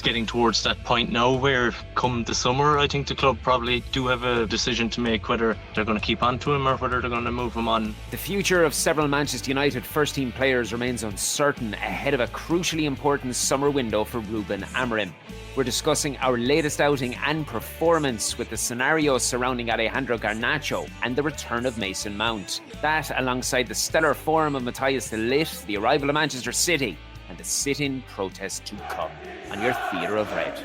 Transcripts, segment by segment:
getting towards that point now where come the summer, I think the club probably do have a decision to make whether they're going to keep on to him or whether they're going to move him on. The future of several Manchester United first-team players remains uncertain ahead of a crucially important summer window for Ruben Amorim. We're discussing our latest outing and performance with the scenarios surrounding Alejandro Garnacho and the return of Mason Mount. That alongside the stellar form of Matthijs de Ligt, the arrival of Manchester City and the sit-in protest to come on your Theatre of Red.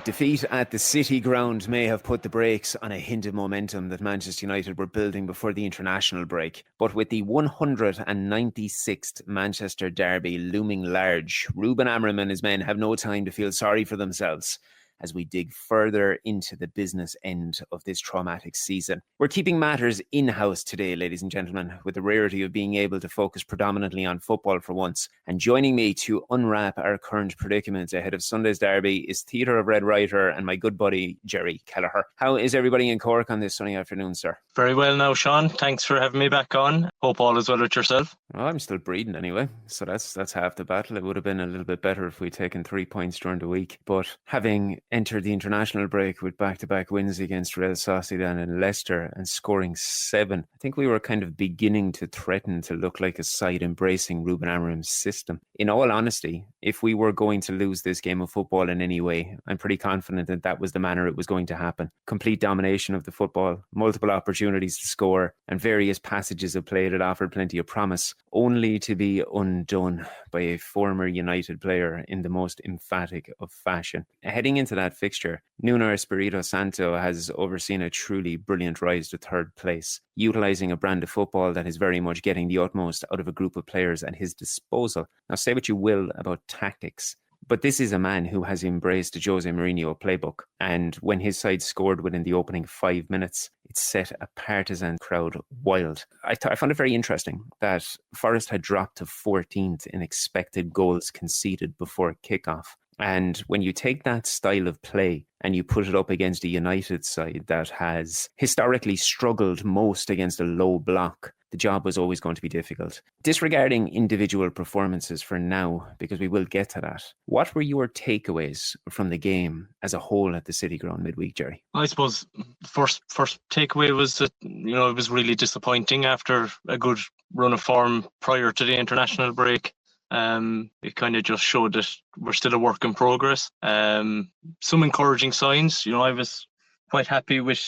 Defeat at the City Ground may have put the brakes on a hint of momentum that Manchester United were building before the international break. But with the 196th Manchester derby looming large, Ruben Amorim and his men have no time to feel sorry for themselves as we dig further into the business end of this traumatic season. We're keeping matters in-house today, ladies and gentlemen, with the rarity of being able to focus predominantly on football for once. And joining me to unwrap our current predicament ahead of Sunday's derby is Theatre of Red writer and my good buddy, Jerry Kelleher. How is everybody in Cork on this sunny afternoon, sir? Very well now, Shaun. Thanks for having me back on. Hope all is well with yourself. Well, I'm still breathing anyway, so that's half the battle. It would have been a little bit better if we'd taken 3 points during the week. But having entered the international break with back-to-back wins against Real Sociedad and Leicester and scoring 7, I think we were kind of beginning to threaten to look like a side embracing Ruben Amorim's system. In all honesty, if we were going to lose this game of football in any way, I'm pretty confident that that was the manner it was going to happen. Complete domination of the football, multiple opportunities to score, and various passages of play that offered plenty of promise, only to be undone by a former United player in the most emphatic of fashion. Heading into that fixture, Nuno Espirito Santo has overseen a truly brilliant rise to third place, utilising a brand of football that is very much getting the utmost out of a group of players at his disposal. Now, say what you will about tactics, but this is a man who has embraced the Jose Mourinho playbook. And when his side scored within the opening 5 minutes, it set a partisan crowd wild. I found it very interesting that Forest had dropped to 14th in expected goals conceded before kickoff. And when you take that style of play and you put it up against a United side that has historically struggled most against a low block, the job was always going to be difficult. Disregarding individual performances for now, because we will get to that, what were your takeaways from the game as a whole at the City Ground midweek, Jerry? I suppose first takeaway was that, it was really disappointing after a good run of form prior to the international break. It kind of just showed that we're still a work in progress. Some encouraging signs. I was quite happy with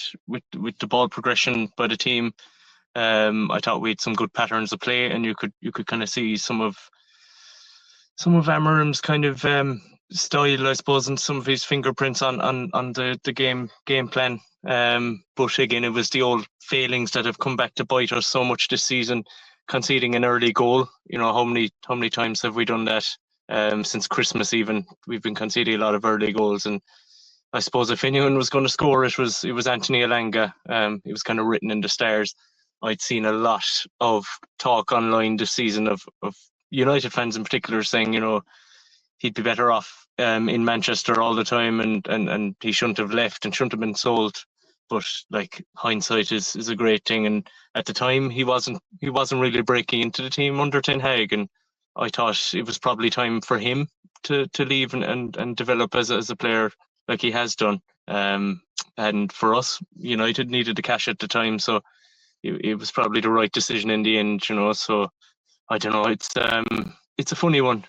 the ball progression by the team. I thought we had some good patterns of play, and you could kind of see some of Amorim's kind of style, I suppose, and some of his fingerprints on the game plan. But again, it was the old failings that have come back to bite us so much this season. Conceding an early goal, how many times have we done that since Christmas? Even we've been conceding a lot of early goals, and I suppose if anyone was going to score, it was Anthony Elanga. It was kind of written in the stars. I'd seen a lot of talk online this season of United fans in particular saying, he'd be better off in Manchester all the time, and he shouldn't have left and shouldn't have been sold. But hindsight is a great thing, and at the time he wasn't really breaking into the team under Ten Hag, and I thought it was probably time for him to leave and develop as a player like he has done. And for us, United needed the cash at the time, so it was probably the right decision in the end. So I don't know. It's a funny one.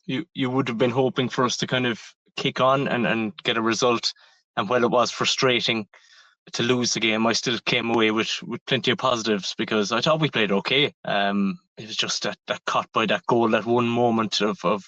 You would have been hoping for us to kind of kick on and get a result. And while it was frustrating to lose the game, I still came away with plenty of positives because I thought we played okay. It was just that caught by that goal, that one moment of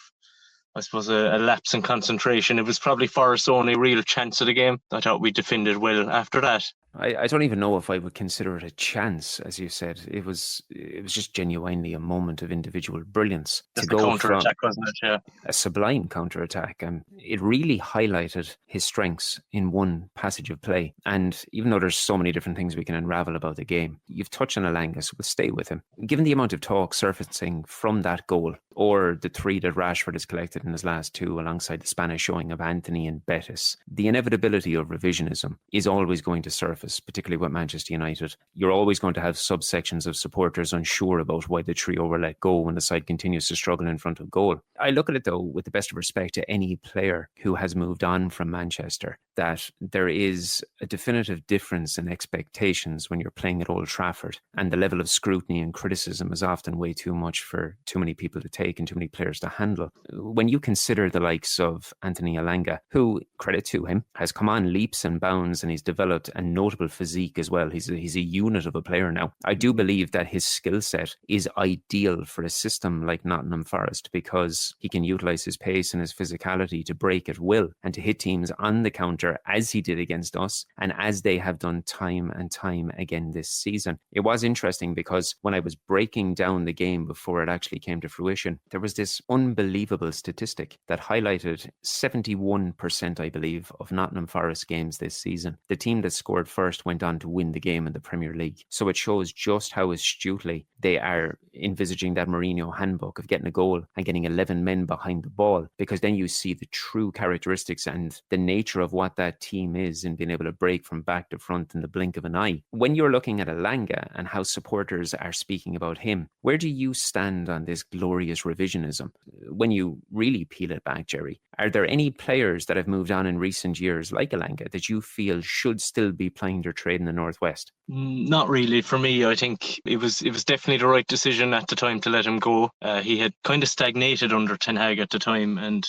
I suppose, a lapse in concentration. It was probably Forest's only real chance of the game. I thought we defended well after that. I don't even know if I would consider it a chance, as you said. It was just genuinely a moment of individual brilliance. That's to go counter-attack, wasn't it? Yeah. A sublime counter-attack. It really highlighted his strengths in one passage of play. And even though there's so many different things we can unravel about the game, you've touched on Elanga, so we'll stay with him. Given the amount of talk surfacing from that goal, or the 3 that Rashford has collected in his last 2 alongside the Spanish showing of Antony and Betis, the inevitability of revisionism is always going to surface, particularly with Manchester United. You're always going to have subsections of supporters unsure about why the trio were let go when the side continues to struggle in front of goal. I look at it though with the best of respect to any player who has moved on from Manchester, that there is a definitive difference in expectations when you're playing at Old Trafford, and the level of scrutiny and criticism is often way too much for too many people to take and too many players to handle. When you consider the likes of Anthony Elanga, who, credit to him, has come on leaps and bounds and he's developed a notable physique as well. He's a unit of a player now. I do believe that his skill set is ideal for a system like Nottingham Forest because he can utilise his pace and his physicality to break at will and to hit teams on the counter as he did against us and as they have done time and time again this season. It was interesting because when I was breaking down the game before it actually came to fruition, there was this unbelievable statistic that highlighted 71%, I believe, of Nottingham Forest games this season. The team that scored first went on to win the game in the Premier League. So it shows just how astutely they are envisaging that Mourinho handbook of getting a goal and getting 11 men behind the ball, because then you see the true characteristics and the nature of what that team is in being able to break from back to front in the blink of an eye. When you're looking at Elanga and how supporters are speaking about him, where do you stand on this glorious revisionism? When you really peel it back, Jerry, are there any players that have moved on in recent years like Elanga that you feel should still be playing their trade in the Northwest? Not really. For me, I think it was definitely the right decision at the time to let him go. He had kind of stagnated under Ten Hag at the time, and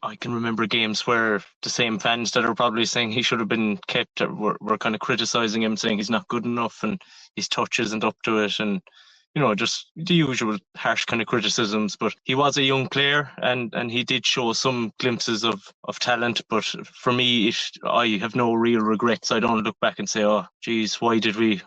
I can remember games where the same fans that are probably saying he should have been kept were kind of criticising him, saying he's not good enough and his touch isn't up to it, and just the usual harsh kind of criticisms. But he was a young player and he did show some glimpses of talent. But for me, I have no real regrets. I don't look back and say, oh, geez, why did we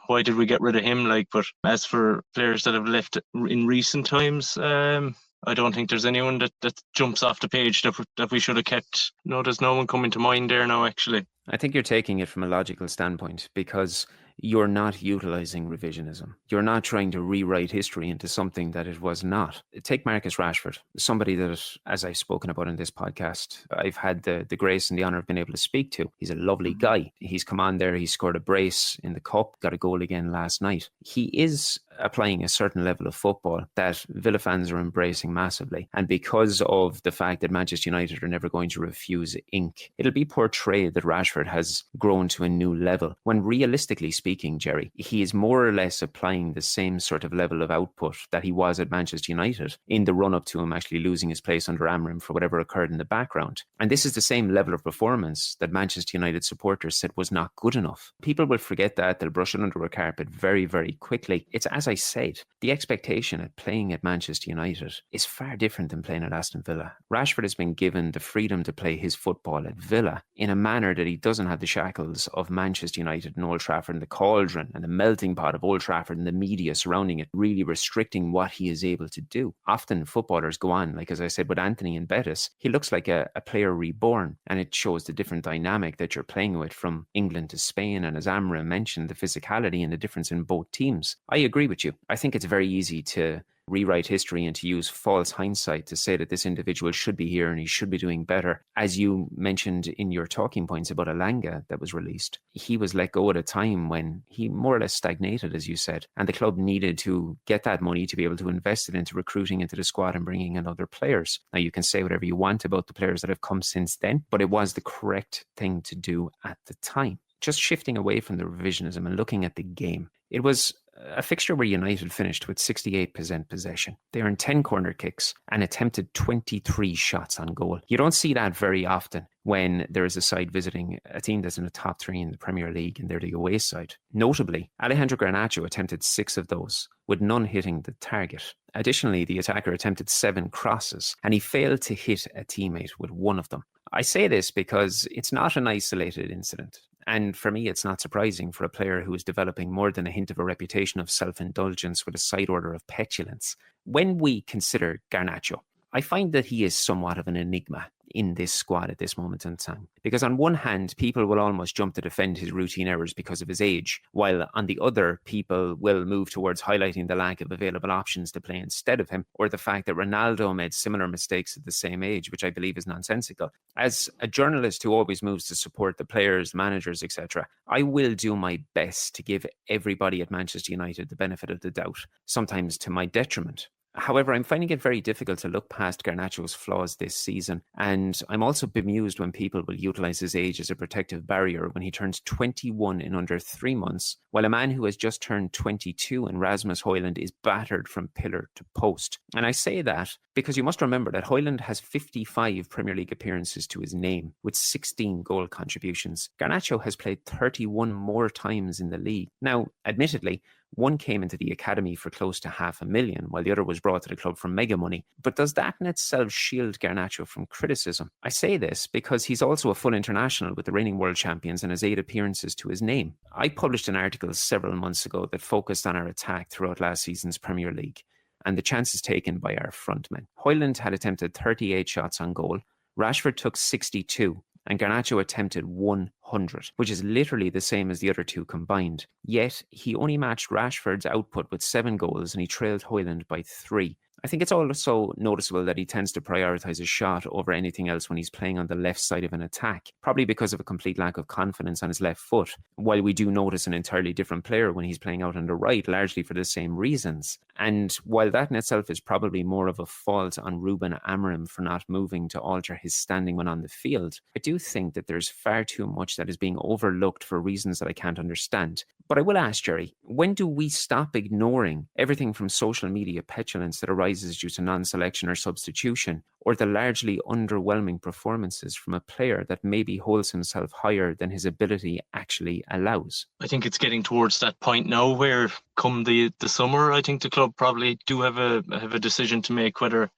get rid of him? But as for players that have left in recent times, I don't think there's anyone that jumps off the page that we should have kept. No, there's no one coming to mind there now, actually. I think you're taking it from a logical standpoint because you're not utilising revisionism. You're not trying to rewrite history into something that it was not. Take Marcus Rashford, somebody that, as I've spoken about in this podcast, I've had the grace and the honour of being able to speak to. He's a lovely guy. He's come on there, he scored a brace in the cup, got a goal again last night. He is applying a certain level of football that Villa fans are embracing massively. And because of the fact that Manchester United are never going to refuse ink, it'll be portrayed that Rashford has grown to a new level. When realistically speaking, Jerry, he is more or less applying the same sort of level of output that he was at Manchester United in the run-up to him actually losing his place under Amorim for whatever occurred in the background. And this is the same level of performance that Manchester United supporters said was not good enough. People will forget that. They'll brush it under a carpet very, very quickly. It's as I said, the expectation at playing at Manchester United is far different than playing at Aston Villa. Rashford has been given the freedom to play his football at Villa in a manner that he doesn't have the shackles of Manchester United and Old Trafford and the cauldron and the melting pot of Old Trafford and the media surrounding it, really restricting what he is able to do. Often footballers go on, like as I said with Antony and Betis, he looks like a player reborn, and it shows the different dynamic that you're playing with from England to Spain, and as Amorim mentioned, the physicality and the difference in both teams. I agree with you. I think it's very easy to rewrite history and to use false hindsight to say that this individual should be here and he should be doing better. As you mentioned in your talking points about Elanga that was released, he was let go at a time when he more or less stagnated, as you said, and the club needed to get that money to be able to invest it into recruiting into the squad and bringing in other players. Now, you can say whatever you want about the players that have come since then, but it was the correct thing to do at the time. Just shifting away from the revisionism and looking at the game, it was a fixture where United finished with 68% possession. They earned 10 corner kicks and attempted 23 shots on goal. You don't see that very often when there is a side visiting a team that's in the top 3 in the Premier League and they're the away side. Notably, Alejandro Garnacho attempted 6 of those, with none hitting the target. Additionally, the attacker attempted 7 crosses and he failed to hit a teammate with 1 of them. I say this because it's not an isolated incident. And for me, it's not surprising for a player who is developing more than a hint of a reputation of self-indulgence with a side order of petulance. When we consider Garnacho, I find that he is somewhat of an enigma. in this squad at this moment in time. Because on one hand, people will almost jump to defend his routine errors because of his age, while on the other, people will move towards highlighting the lack of available options to play instead of him, or the fact that Ronaldo made similar mistakes at the same age, which I believe is nonsensical. As a journalist who always moves to support the players, managers, etc., I will do my best to give everybody at Manchester United the benefit of the doubt, sometimes to my detriment. However, I'm finding it very difficult to look past Garnacho's flaws this season, and I'm also bemused when people will utilise his age as a protective barrier when he turns 21 in under 3 months, while a man who has just turned 22 in Rasmus Højlund is battered from pillar to post. And I say that because you must remember that Højlund has 55 Premier League appearances to his name, with 16 goal contributions. Garnacho has played 31 more times in the league. Now, admittedly, one came into the academy for close to $500,000, while the other was brought to the club for mega money. But does that in itself shield Garnacho from criticism? I say this because he's also a full international with the reigning world champions and has 8 appearances to his name. I published an article several months ago that focused on our attack throughout last season's Premier League and the chances taken by our frontmen. Højlund had attempted 38 shots on goal, Rashford took 62, and Garnacho attempted 100, which is literally the same as the other two combined. Yet, he only matched Rashford's output with 7 goals and he trailed Højlund by 3. I think it's also noticeable that he tends to prioritise his shot over anything else when he's playing on the left side of an attack, probably because of a complete lack of confidence on his left foot, while we do notice an entirely different player when he's playing out on the right, largely for the same reasons. And while that in itself is probably more of a fault on Ruben Amorim for not moving to alter his standing when on the field, I do think that there's far too much that is being overlooked for reasons that I can't understand. But I will ask, Jerry, when do we stop ignoring everything from social media petulance that arises due to non-selection or substitution, or the largely underwhelming performances from a player that maybe holds himself higher than his ability actually allows? I think it's getting towards that point now where come the summer, I think the club probably do have a decision to make whether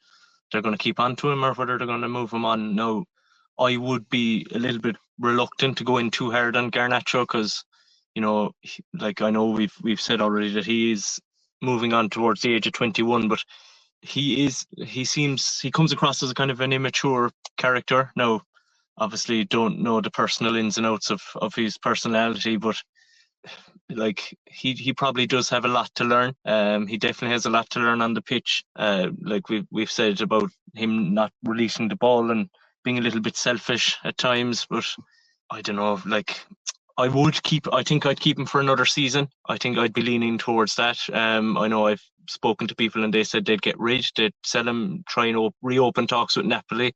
they're going to keep on to him or whether they're going to move him on. Now, I would be a little bit reluctant to go in too hard on Garnacho because, you know, like I know we've said already that he is moving on towards the age of 21, but he comes across as a kind of an immature character. Now, obviously, don't know the personal ins and outs of his personality, but like he probably does have a lot to learn. He definitely has a lot to learn on the pitch. Like we've said about him not releasing the ball and being a little bit selfish at times, but I don't know, like I think I'd keep him for another season. I think I'd be leaning towards that. I know I've spoken to people and they said they'd sell him, try and reopen talks with Napoli,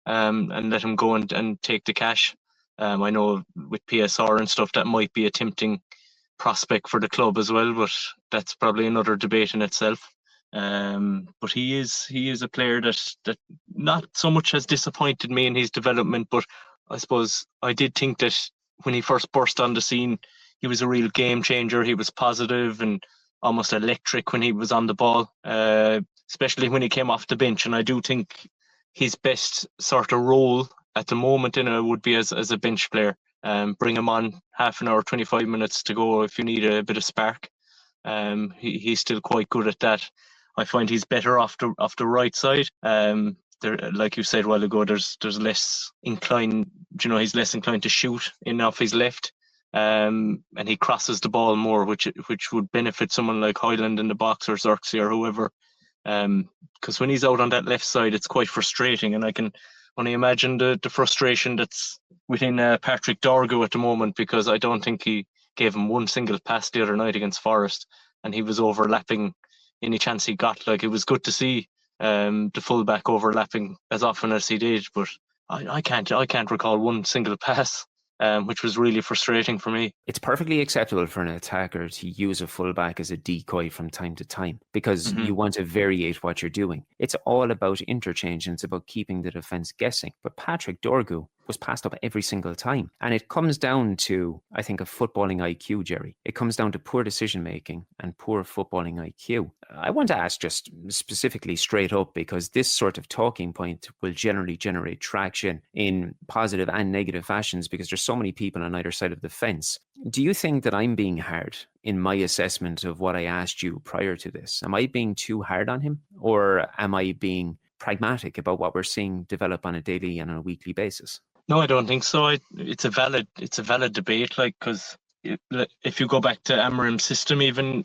and let him go and take the cash. I know with PSR and stuff that might be a tempting prospect for the club as well, but that's probably another debate in itself. But he is a player that not so much has disappointed me in his development, but I suppose I did think that when he first burst on the scene, he was a real game changer. He was positive and almost electric when he was on the ball, especially when he came off the bench. And I do think his best sort of role at the moment would be as a bench player. Bring him on half an hour, 25 minutes to go if you need a bit of spark. He's still quite good at that. I find he's better off the right side. There, like you said a while ago, there's less inclined. He's less inclined to shoot in off his left, and he crosses the ball more, which would benefit someone like Højlund in the box or Xerxes or whoever. Because when he's out on that left side, it's quite frustrating, and I can only imagine the frustration that's within Patrick Dorgu at the moment, because I don't think he gave him one single pass the other night against Forest, and he was overlapping any chance he got. Like, it was good to see the fullback overlapping as often as he did, but I can't recall one single pass, which was really frustrating for me. It's perfectly acceptable for an attacker to use a fullback as a decoy from time to time because you want to variate what you're doing. It's all about interchange and it's about keeping the defence guessing. But Patrick Dorgu was passed up every single time. And it comes down to, I think, a footballing IQ, Jerry. It comes down to poor decision-making and poor footballing IQ. I want to ask just specifically straight up, because this sort of talking point will generally generate traction in positive and negative fashions because there's so many people on either side of the fence. Do you think that I'm being hard in my assessment of what I asked you prior to this? Am I being too hard on him, or am I being pragmatic about what we're seeing develop on a daily and on a weekly basis? No, I don't think so. It's a valid debate, like, because if you go back to Amorim's system, even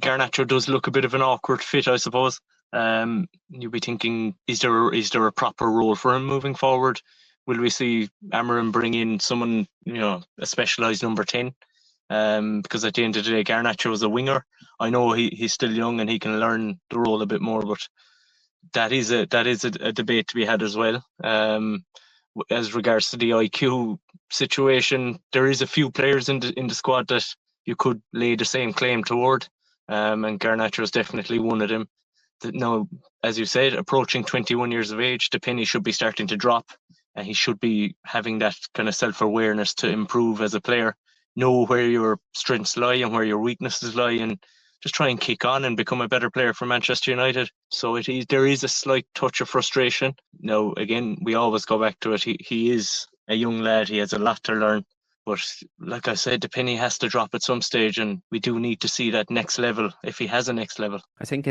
Garnacho does look a bit of an awkward fit, I suppose. You'll be thinking, is there a proper role for him moving forward? Will we see Amorim bring in someone, a specialised number 10? Because at the end of the day, Garnacho is a winger. I know he's still young and he can learn the role a bit more, but that is a debate to be had as well. As regards to the IQ situation, there is a few players in the squad that you could lay the same claim toward, and Garnacho is definitely one of them. Now, as you said, approaching 21 years of age, the penny should be starting to drop, and he should be having that kind of self-awareness to improve as a player, know where your strengths lie and where your weaknesses lie, and just try and kick on and become a better player for Manchester United. So there is a slight touch of frustration. Now, again, we always go back to it. He is a young lad. He has a lot to learn. But like I said, the penny has to drop at some stage, and we do need to see that next level, if he has a next level. I think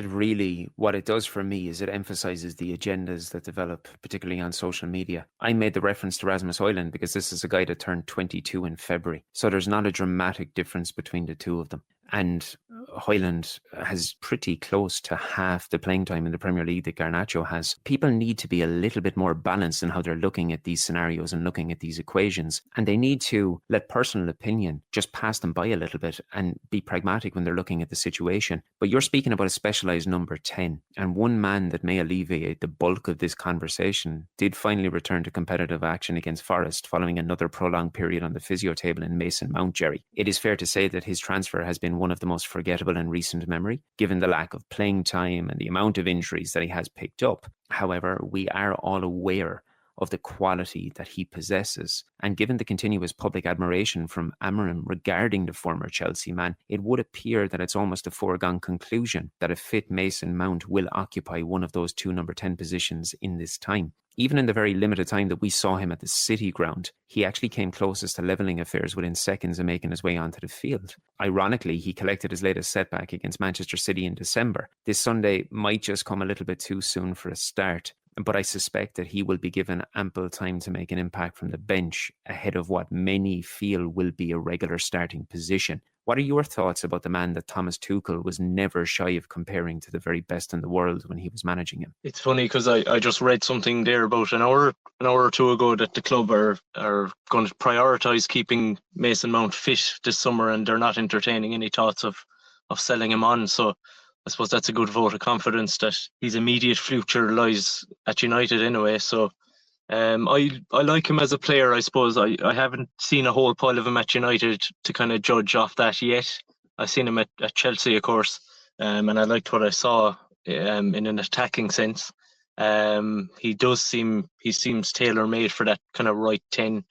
what it does for me is it emphasises the agendas that develop, particularly on social media. I made the reference to Rasmus Højlund because this is a guy that turned 22 in February. So there's not a dramatic difference between the two of them. And Højlund has pretty close to half the playing time in the Premier League that Garnacho has. People need to be a little bit more balanced in how they're looking at these scenarios and looking at these equations. And they need to let personal opinion just pass them by a little bit and be pragmatic when they're looking at the situation. But you're speaking about a specialised number 10. And one man that may alleviate the bulk of this conversation did finally return to competitive action against Forest following another prolonged period on the physio table in Mason Mount, Jerry. It is fair to say that his transfer has been one of the most forgettable in recent memory, given the lack of playing time and the amount of injuries that he has picked up. However, we are all aware of the quality that he possesses. And given the continuous public admiration from Amorim regarding the former Chelsea man, it would appear that it's almost a foregone conclusion that a fit Mason Mount will occupy one of those two number 10 positions in this time. Even in the very limited time that we saw him at the City ground, he actually came closest to levelling affairs within seconds of making his way onto the field. Ironically, he collected his latest setback against Manchester City in December. This Sunday might just come a little bit too soon for a start, but I suspect that he will be given ample time to make an impact from the bench ahead of what many feel will be a regular starting position. What are your thoughts about the man that Thomas Tuchel was never shy of comparing to the very best in the world when he was managing him? It's funny because I just read something there about an hour or two ago that the club are going to prioritise keeping Mason Mount fit this summer, and they're not entertaining any thoughts of selling him on. So I suppose that's a good vote of confidence that his immediate future lies at United anyway. So I like him as a player, I suppose. I haven't seen a whole pile of him at United to kind of judge off that yet. I've seen him at Chelsea, of course, and I liked what I saw in an attacking sense. He seems tailor-made for that kind of right 10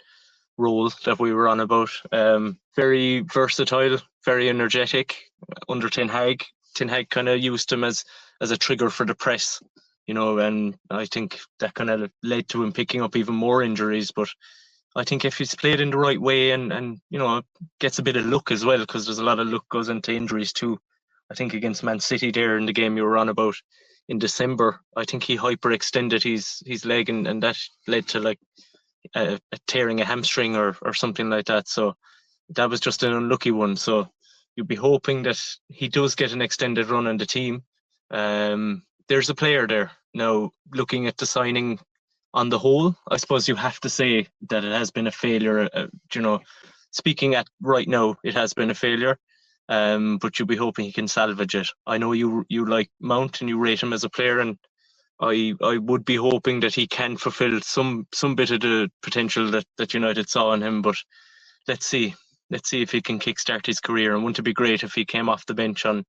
role that we were on about. Very versatile, very energetic. Under Ten Hag kind of used him as a trigger for the press. And I think that kind of led to him picking up even more injuries. But I think if he's played in the right way and gets a bit of luck as well, because there's a lot of luck goes into injuries too. I think against Man City there in the game you were on about in December, I think he hyperextended his leg and that led to like a tearing a hamstring or something like that. So that was just an unlucky one. So you'd be hoping that he does get an extended run on the team. There's a player there. Now, looking at the signing on the whole, I suppose you have to say that it has been a failure. Speaking at right now, it has been a failure. But you'll be hoping he can salvage it. I know you like Mount and you rate him as a player, and I would be hoping that he can fulfil some bit of the potential that United saw in him. But let's see if he can kickstart his career. And wouldn't it be great if he came off the bench on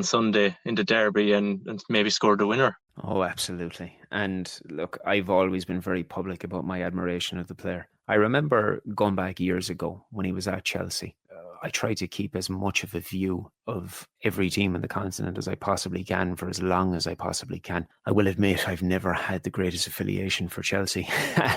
Sunday in the derby and maybe scored the winner? Oh, absolutely. And look, I've always been very public about my admiration of the player. I remember going back years ago when he was at Chelsea. I try to keep as much of a view of every team in the continent as I possibly can for as long as I possibly can. I will admit I've never had the greatest affiliation for Chelsea,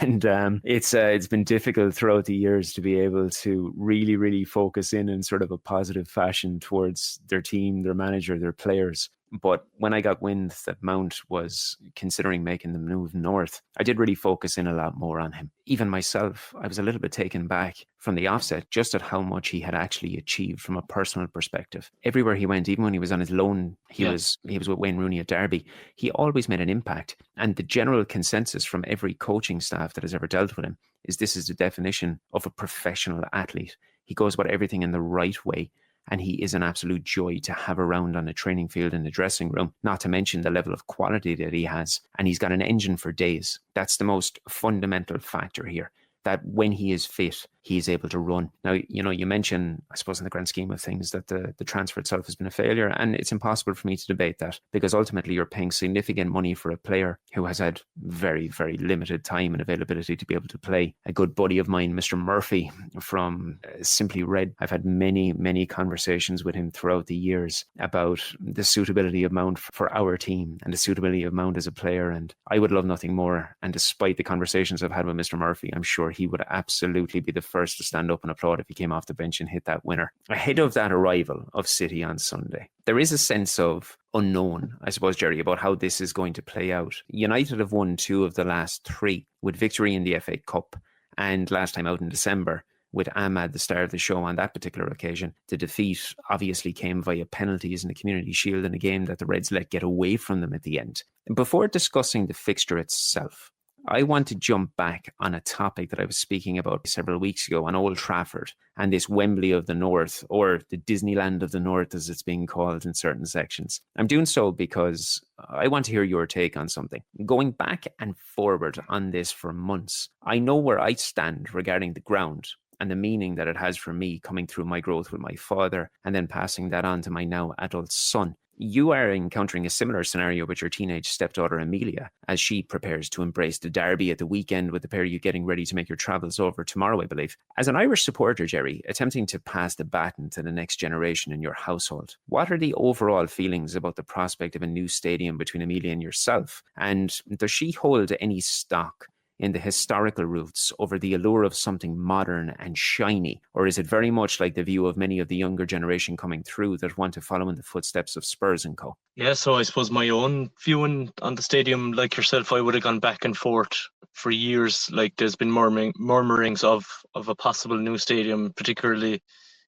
and it's been difficult throughout the years to be able to really focus in sort of a positive fashion towards their team, their manager, their players. But when I got wind that Mount was considering making the move north, I did really focus in a lot more on him. Even myself, I was a little bit taken back from the offset just at how much he had actually achieved from a personal perspective. Everywhere he went, even when he was on his loan, he was with Wayne Rooney at Derby, he always made an impact. And the general consensus from every coaching staff that has ever dealt with him is this is the definition of a professional athlete. He goes about everything in the right way. And he is an absolute joy to have around on a training field in the dressing room, not to mention the level of quality that he has. And he's got an engine for days. That's the most fundamental factor here, that when he is fit, he is able to run. Now, you mentioned, I suppose in the grand scheme of things, that the transfer itself has been a failure, and it's impossible for me to debate that, because ultimately you're paying significant money for a player who has had very, very limited time and availability to be able to play. A good buddy of mine, Mr. Murphy from Simply Red, I've had many, many conversations with him throughout the years about the suitability of Mount for our team and the suitability of Mount as a player, and I would love nothing more. And despite the conversations I've had with Mr. Murphy, I'm sure he would absolutely be the first to stand up and applaud if he came off the bench and hit that winner. Ahead of that arrival of City on Sunday, there is a sense of unknown, I suppose, Jerry, about how this is going to play out. United have won 2 of the last 3, with victory in the FA Cup and last time out in December with Ahmad, the star of the show on that particular occasion. The defeat obviously came via penalties in the Community Shield in a game that the Reds let get away from them at the end. Before discussing the fixture itself, I want to jump back on a topic that I was speaking about several weeks ago on Old Trafford and this Wembley of the North, or the Disneyland of the North as it's being called in certain sections. I'm doing so because I want to hear your take on something. Going back and forward on this for months, I know where I stand regarding the ground and the meaning that it has for me coming through my growth with my father and then passing that on to my now adult son. You are encountering a similar scenario with your teenage stepdaughter Amelia as she prepares to embrace the derby at the weekend, with the pair of you getting ready to make your travels over tomorrow, I believe. As an Irish supporter, Jerry, attempting to pass the baton to the next generation in your household, what are the overall feelings about the prospect of a new stadium between Amelia and yourself? And does she hold any stock in the historical roots over the allure of something modern and shiny? Or is it very much like the view of many of the younger generation coming through that want to follow in the footsteps of Spurs and co? Yeah, so I suppose my own viewing on the stadium, like yourself, I would have gone back and forth for years. Like there's been murmurings of a possible new stadium, particularly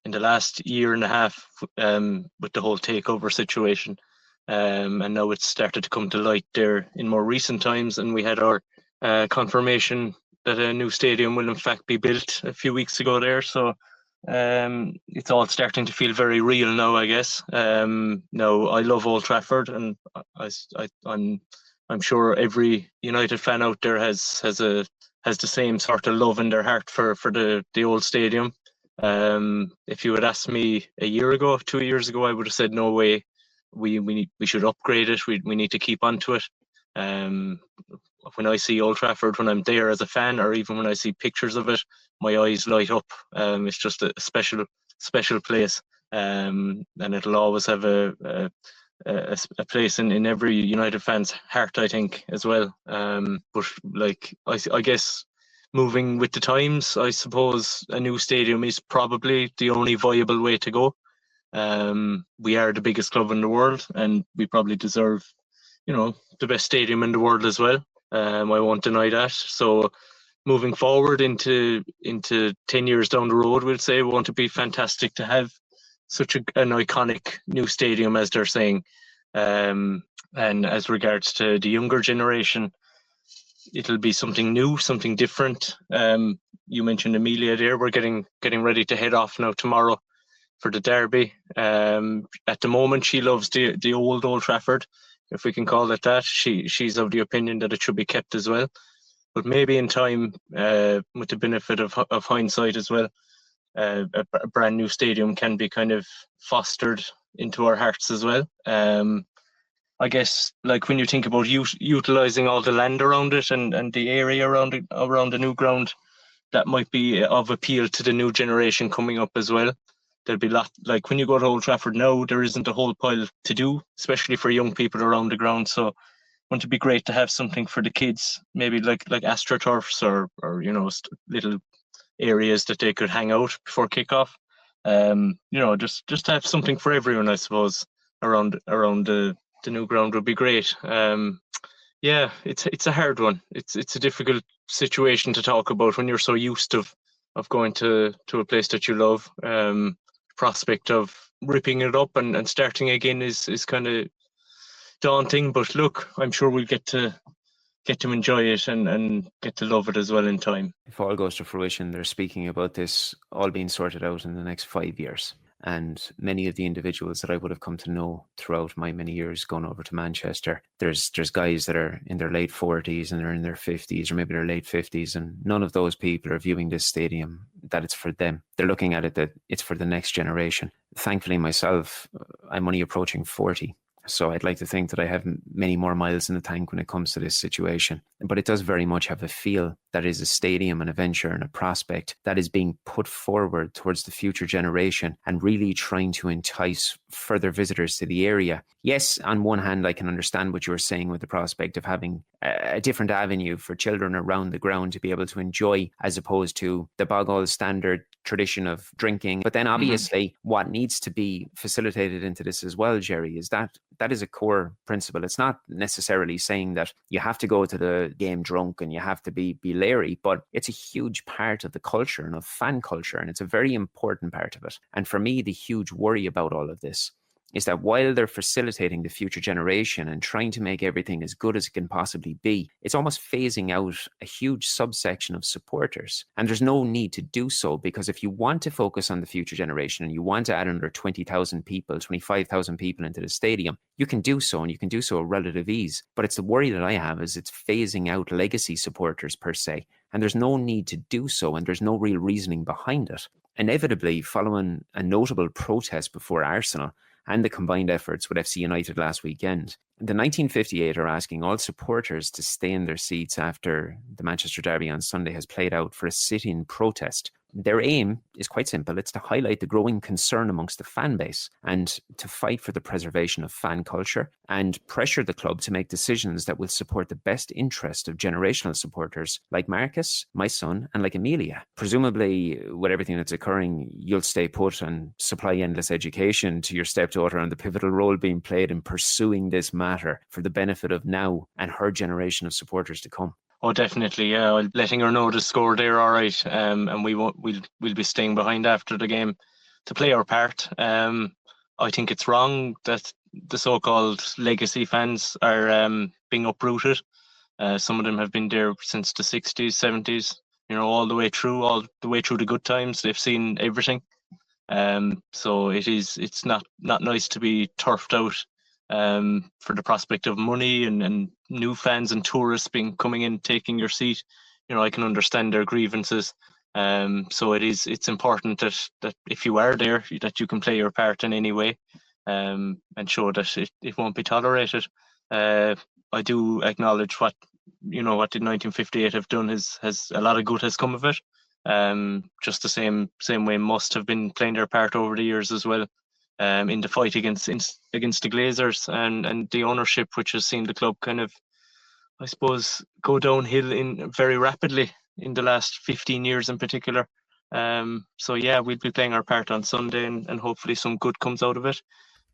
in the last year and a half with the whole takeover situation. And now it's started to come to light there in more recent times, and we had our confirmation that a new stadium will in fact be built a few weeks ago there. So it's all starting to feel very real now, I guess. Now I love Old Trafford, and I'm sure every United fan out there has the same sort of love in their heart for the old stadium. If you had asked me a year ago, 2 years ago, I would have said no way. We should upgrade it. We need to keep on to it. When I see Old Trafford, when I'm there as a fan, or even when I see pictures of it, my eyes light up. It's just a special place, and it'll always have a place in every United fan's heart, I think, as well. But like I guess moving with the times, I suppose a new stadium is probably the only viable way to go. We are the biggest club in the world, and we probably deserve, the best stadium in the world as well. I won't deny that. So moving forward into 10 years down the road, we'll say, won't it be fantastic to have such an iconic new stadium, as they're saying. And as regards to the younger generation, it'll be something new, something different. You mentioned Amelia there. We're getting ready to head off now tomorrow for the derby. At the moment, she loves the Old Trafford, if we can call it that. She's of the opinion that it should be kept as well. But maybe in time, with the benefit of hindsight as well, a brand new stadium can be kind of fostered into our hearts as well. I guess, like when you think about utilising all the land around it and the area around the new ground, that might be of appeal to the new generation coming up as well. There'll be like when you go to Old Trafford now, there isn't a whole pile to do, especially for young people around the ground. So wouldn't it be great to have something for the kids, maybe like astroturfs or little areas that they could hang out before kickoff. Just to have something for everyone, I suppose, around the the new ground would be great. Yeah, it's a hard one. It's a difficult situation to talk about when you're so used to of going to a place that you love. Prospect of ripping it up and starting again is kind of daunting. But look, I'm sure we'll get to enjoy it and get to love it as well in time. If all goes to fruition, they're speaking about this all being sorted out in the next 5 years. And many of the individuals that I would have come to know throughout my many years going over to Manchester, there's guys that are in their late 40s and they're in their 50s or maybe their late 50s, and none of those people are viewing this stadium that it's for them. They're looking at it that it's for the next generation. Thankfully myself, I'm only approaching 40. So I'd like to think that I have many more miles in the tank when it comes to this situation. But it does very much have a feel that is a stadium and a venture and a prospect that is being put forward towards the future generation and really trying to entice further visitors to the area. Yes, on one hand, I can understand what you were saying with the prospect of having a different avenue for children around the ground to be able to enjoy, as opposed to the Boghall standard tradition of drinking. But then obviously what needs to be facilitated into this as well, Jerry, is that is a core principle. It's not necessarily saying that you have to go to the game drunk and you have to be leery, but it's a huge part of the culture and of fan culture, and it's a very important part of it. And for me, the huge worry about all of this is that while they're facilitating the future generation and trying to make everything as good as it can possibly be, it's almost phasing out a huge subsection of supporters. And there's no need to do so, because if you want to focus on the future generation and you want to add another 20,000 people, 25,000 people into the stadium, you can do so, and you can do so at relative ease. But it's the worry that I have is it's phasing out legacy supporters per se. And there's no need to do so, and there's no real reasoning behind it. Inevitably, following a notable protest before Arsenal and the combined efforts with FC United last weekend, the 1958 are asking all supporters to stay in their seats after the Manchester Derby on Sunday has played out for a sit-in protest. Their aim is quite simple. It's to highlight the growing concern amongst the fan base and to fight for the preservation of fan culture and pressure the club to make decisions that will support the best interest of generational supporters like Marcus, my son, and like Amelia. Presumably, with everything that's occurring, you'll stay put and supply endless education to your stepdaughter on the pivotal role being played in pursuing this matter for the benefit of now and her generation of supporters to come. Oh, definitely, yeah. I'm letting her know the score there, all right. And we'll be staying behind after the game to play our part. I think it's wrong that the so-called legacy fans are being uprooted. Some of them have been there since the 60s, 70s, all the way through the good times. They've seen everything. So it's not nice to be turfed out for the prospect of money and new fans and tourists coming in, taking your seat. I can understand their grievances. So it's important that if you are there, that you can play your part in any way, and show that it won't be tolerated. I do acknowledge what the 1958 have done has a lot of good has come of it. Just the same way must have been playing their part over the years as well. In the fight against the Glazers and the ownership, which has seen the club kind of, I suppose, go downhill very rapidly in the last 15 years in particular. So yeah, we'll be playing our part on Sunday and hopefully some good comes out of it.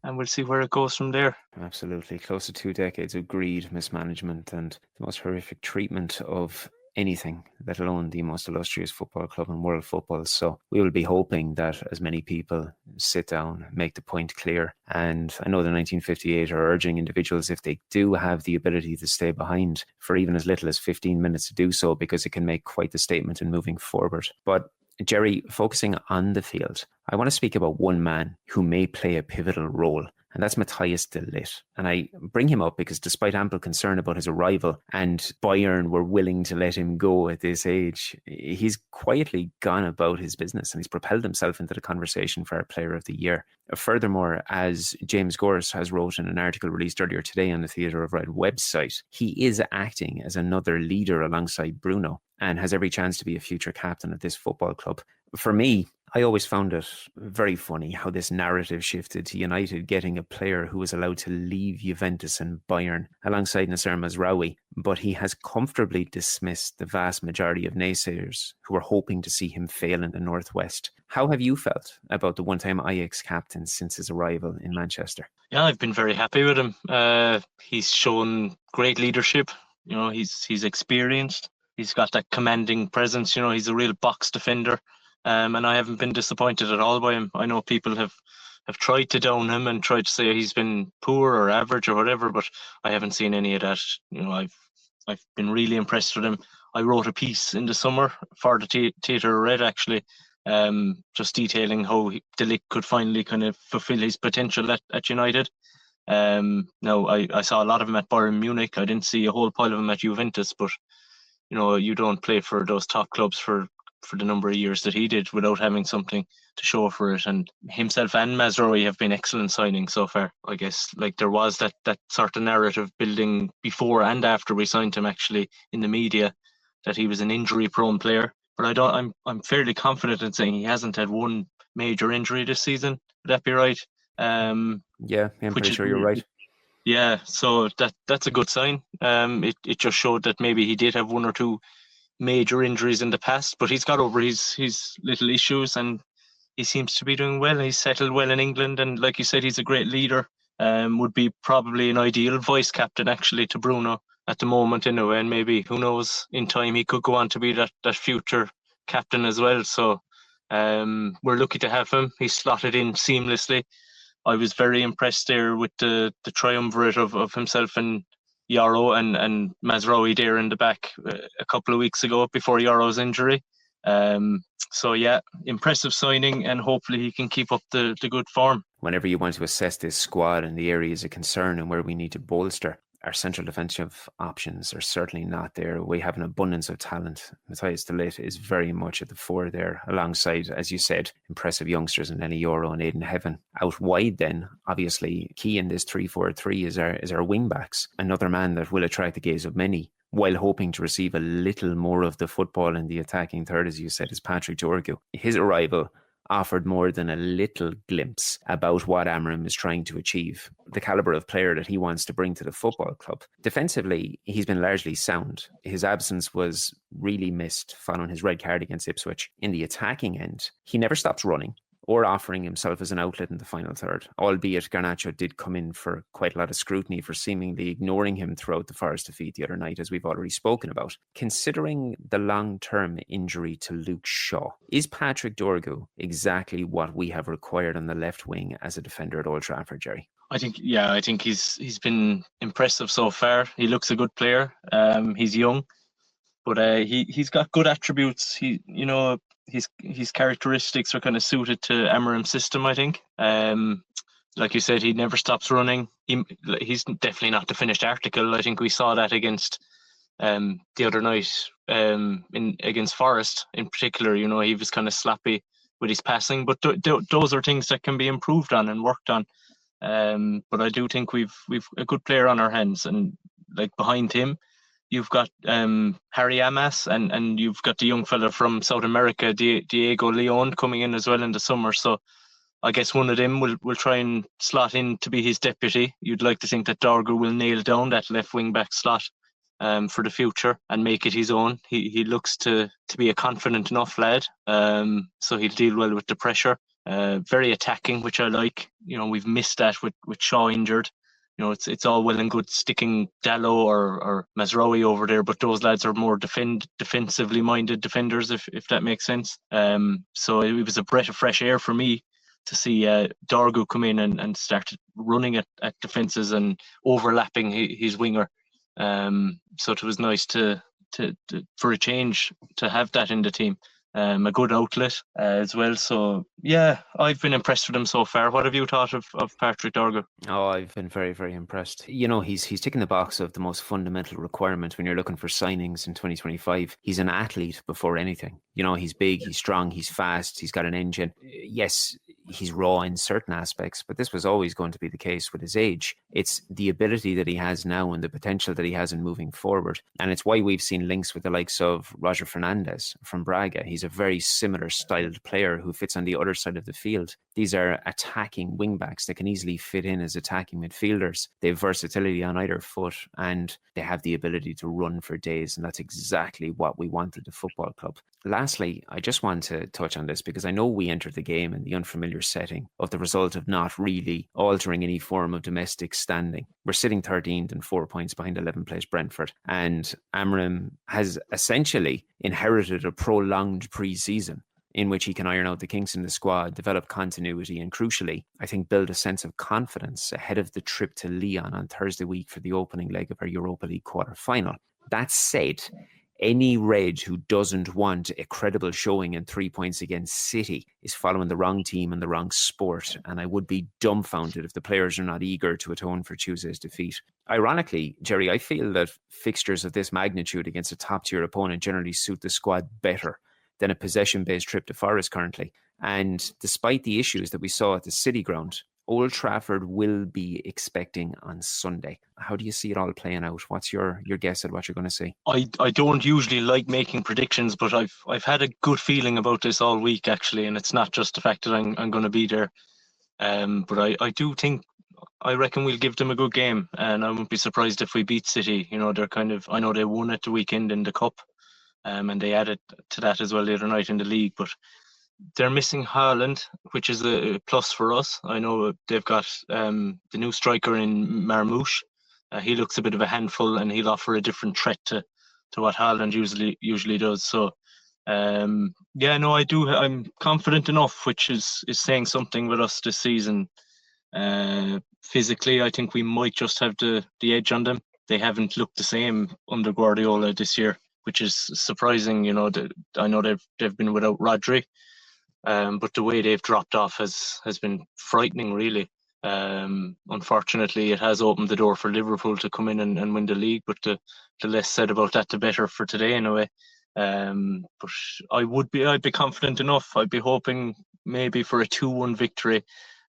And we'll see where it goes from there. Absolutely. Close to 2 decades of greed, mismanagement, and the most horrific treatment of anything, let alone the most illustrious football club in world football. So we will be hoping that as many people sit down, make the point clear. And I know the 1958 are urging individuals, if they do have the ability to stay behind for even as little as 15 minutes, to do so, because it can make quite the statement in moving forward. But Jerry, focusing on the field, I want to speak about one man who may play a pivotal role, and that's Matthijs de Ligt. And I bring him up because despite ample concern about his arrival, and Bayern were willing to let him go at this age, he's quietly gone about his business and he's propelled himself into the conversation for our Player of the Year. Furthermore, as James Gorse has wrote in an article released earlier today on the Theatre of Red website, he is acting as another leader alongside Bruno and has every chance to be a future captain at this football club. For me, I always found it very funny how this narrative shifted to United getting a player who was allowed to leave Juventus and Bayern alongside Nasser Mazraoui, but he has comfortably dismissed the vast majority of naysayers who were hoping to see him fail in the Northwest. How have you felt about the one-time Ajax captain since his arrival in Manchester? Yeah, I've been very happy with him. He's shown great leadership. He's experienced. He's got that commanding presence. He's a real box defender. And I haven't been disappointed at all by him. I know people have tried to down him and tried to say he's been poor or average or whatever, but I haven't seen any of that. I've been really impressed with him. I wrote a piece in the summer for the Theatre Red, actually, just detailing how De Ligt could finally kind of fulfill his potential at United. Now, I saw a lot of him at Bayern Munich. I didn't see a whole pile of him at Juventus, but you don't play for those top clubs for the number of years that he did without having something to show for it. And himself and Mazraoui have been excellent signings so far. I guess there was that sort of narrative building before and after we signed him, actually, in the media, that he was an injury-prone player. But I'm fairly confident in saying he hasn't had one major injury this season. Would that be right? Yeah, I'm pretty sure you're right. Yeah, so that's a good sign. It just showed that maybe he did have one or two major injuries in the past, but he's got over his little issues and he seems to be doing well. He's settled well in England, and like you said, he's a great leader. Would be probably an ideal vice captain, actually, to Bruno at the moment anyway, and maybe, who knows, in time he could go on to be that future captain as well. So we're lucky to have him. He's slotted in seamlessly. I was very impressed there with the triumvirate of himself and Yoro and Mazraoui there in the back a couple of weeks ago before Yoro's injury. So yeah, impressive signing, and hopefully he can keep up the good form. Whenever you want to assess this squad and the areas of concern and where we need to bolster, our central defensive options are certainly not there. We have an abundance of talent. Matthijs de Ligt is very much at the fore there, alongside, as you said, impressive youngsters in Lenny Yoro and Aidan Heaven. Out wide then, obviously, key in this 3-4-3 is our wing-backs. Another man that will attract the gaze of many, while hoping to receive a little more of the football in the attacking third, as you said, is Patrick Dorgu. His arrival offered more than a little glimpse about what Amorim is trying to achieve, the calibre of player that he wants to bring to the football club. Defensively, he's been largely sound. His absence was really missed following his red card against Ipswich. In the attacking end, he never stops running or offering himself as an outlet in the final third, albeit Garnacho did come in for quite a lot of scrutiny for seemingly ignoring him throughout the Forest defeat the other night, as we've already spoken about. Considering the long-term injury to Luke Shaw, is Patrick Dorgu exactly what we have required on the left wing as a defender at Old Trafford, Jerry? I think he's been impressive so far. He looks a good player. He's young, but he's got good attributes. His characteristics are kind of suited to Amorim's system, I think. Like you said, he never stops running. He's definitely not the finished article. I think we saw that against the other night against Forest in particular. He was kind of sloppy with his passing, but those are things that can be improved on and worked on. But I do think we've a good player on our hands, and like behind him, you've got Harry Amas, and you've got the young fella from South America, Diego Leon, coming in as well in the summer. So I guess one of them will try and slot in to be his deputy. You'd like to think that Dorgu will nail down that left wing back slot for the future and make it his own. He looks to be a confident enough lad, so he'll deal well with the pressure. Very attacking, which I like. We've missed that with Shaw injured. It's all well and good sticking Dallo or Mazraoui over there, but those lads are more defensively minded defenders, if that makes sense. So it was a breath of fresh air for me to see Dorgu come in and start running at defences and overlapping his winger. So it was nice to for a change to have that in the team. A good outlet as well. So yeah, I've been impressed with him so far. What have you thought of Patrick Dorgu? Oh, I've been very, very impressed. He's ticking the box of the most fundamental requirement when you're looking for signings in 2025. He's an athlete before anything. He's big, he's strong, he's fast, he's got an engine. Yes, he's raw in certain aspects, but this was always going to be the case with his age. It's the ability that he has now and the potential that he has in moving forward. And it's why we've seen links with the likes of Roger Fernandez from Braga. He's a very similar styled player who fits on the other side of the field. These are attacking wingbacks that can easily fit in as attacking midfielders. They have versatility on either foot and they have the ability to run for days. And that's exactly what we want at the football club. Lastly, I just want to touch on this because I know we entered the game in the unfamiliar setting of the result of not really altering any form of domestic standing. We're sitting 13th and 4 points behind 11th place Brentford. And Amorim has essentially inherited a prolonged pre-season in which he can iron out the kinks in the squad, develop continuity, and crucially, I think build a sense of confidence ahead of the trip to Lyon on Thursday week for the opening leg of our Europa League quarter-final. That said, any Red who doesn't want a credible showing and 3 points against City is following the wrong team and the wrong sport, and I would be dumbfounded if the players are not eager to atone for Tuesday's defeat. Ironically, Jerry, I feel that fixtures of this magnitude against a top-tier opponent generally suit the squad better than a possession-based trip to Forest currently. And despite the issues that we saw at the City ground, Old Trafford will be expecting on Sunday. How do you see it all playing out? What's your guess at what you're going to see? I don't usually like making predictions, but I've had a good feeling about this all week actually, and it's not just the fact that I'm going to be there. But I reckon we'll give them a good game, and I won't be surprised if we beat City. You know, I know they won at the weekend in the cup, and they added to that as well the other night in the league, but they're missing Haaland, which is a plus for us. I know they've got the new striker in Marmoush. He looks a bit of a handful, and he'll offer a different threat to what Haaland usually does. So, I do. I'm confident enough, which is saying something with us this season. Physically, I think we might just have the edge on them. They haven't looked the same under Guardiola this year, which is surprising. You know, I know they've been without Rodri. But the way they've dropped off has been frightening, really. Unfortunately, it has opened the door for Liverpool to come in and win the league, but the less said about that, the better for today, in a way. But I'd be confident enough. I'd be hoping maybe for a 2-1 victory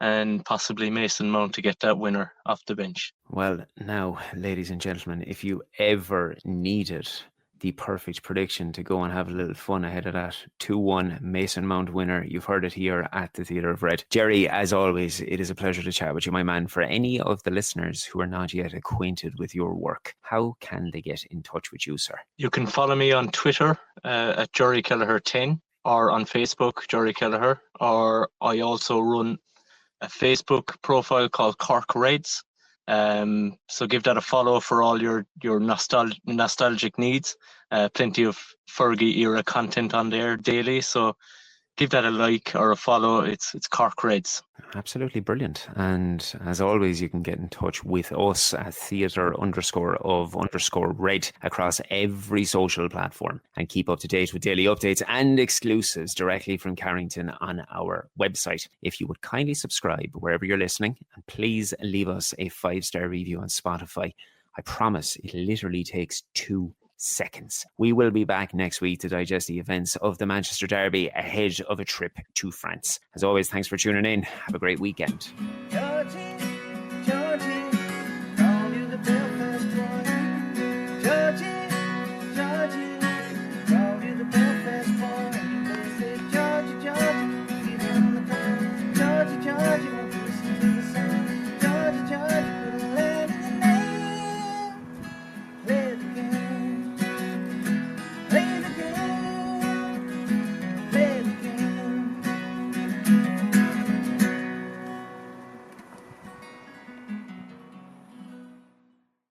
and possibly Mason Mount to get that winner off the bench. Well, now, ladies and gentlemen, if you ever needed the perfect prediction to go and have a little fun ahead of that 2-1 Mason Mount winner, you've heard it here at the Theatre of Red. Jerry, as always, it is a pleasure to chat with you, my man. For any of the listeners who are not yet acquainted with your work, how can they get in touch with you, sir? You can follow me on Twitter at Jerry Kelleher 10 or on Facebook, Jerry Kelleher, or I also run a Facebook profile called Cork Reds. So give that a follow for all your nostalgic needs. Plenty of Fergie era content on there daily. So give that a like or a follow. It's Cork Reds. Absolutely brilliant. And as always, you can get in touch with us at theatre_of_red across every social platform and keep up to date with daily updates and exclusives directly from Carrington on our website. If you would kindly subscribe wherever you're listening, and please leave us a 5-star review on Spotify. I promise it literally takes 2 seconds. We will be back next week to digest the events of the Manchester Derby ahead of a trip to France. As always, thanks for tuning in. Have a great weekend.